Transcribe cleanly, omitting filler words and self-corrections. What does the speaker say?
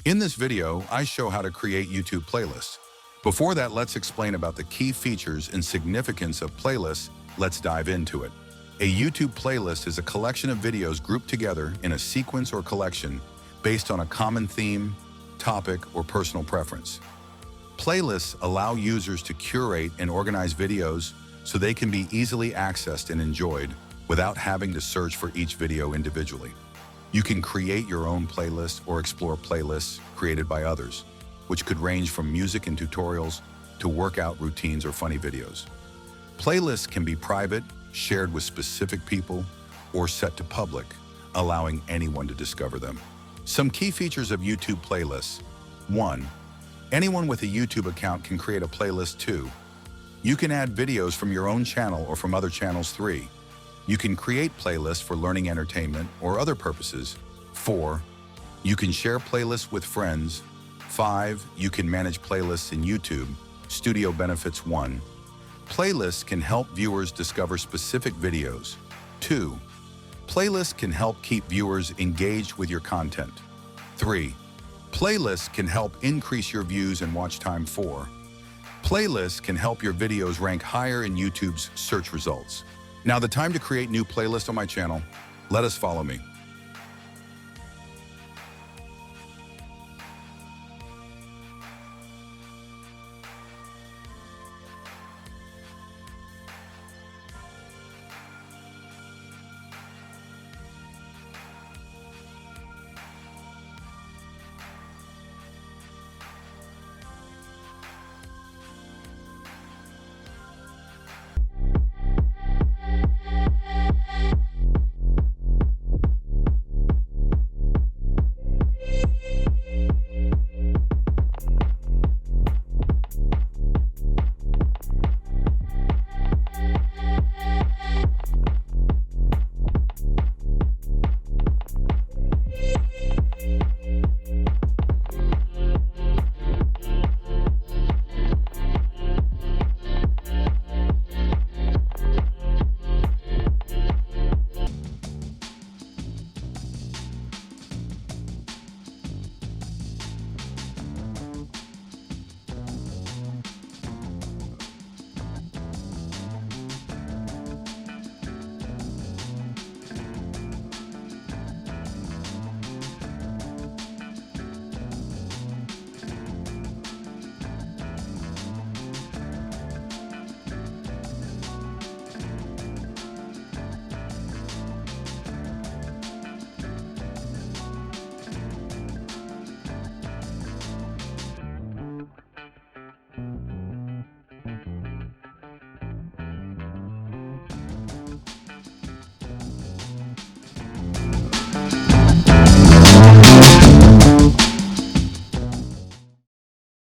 In this video, I show how to create YouTube playlists. Before that, let's explain about the key features and significance of playlists. Let's dive into it. A YouTube playlist is a collection of videos grouped together in a sequence or collection based on a common theme, topic, or personal preference. Playlists allow users to curate and organize videos so they can be easily accessed and enjoyed without having to search for each video individually. You can create your own playlist or explore playlists created by others, which could range from music and tutorials to workout routines or funny videos. Playlists can be private, shared with specific people, or set to public, allowing anyone to discover them. Some key features of YouTube playlists. 1. Anyone with a YouTube account can create a playlist. 2. You can add videos from your own channel or from other channels. 3. You can create playlists for learning, entertainment, or other purposes. 4. You can share playlists with friends. 5. You can manage playlists in YouTube. Studio benefits. 1. Playlists can help viewers discover specific videos. 2. Playlists can help keep viewers engaged with your content. 3. Playlists can help increase your views and watch time. 4. Playlists can help your videos rank higher in YouTube's search results. Now the time to create new playlists on my channel. Let us follow me.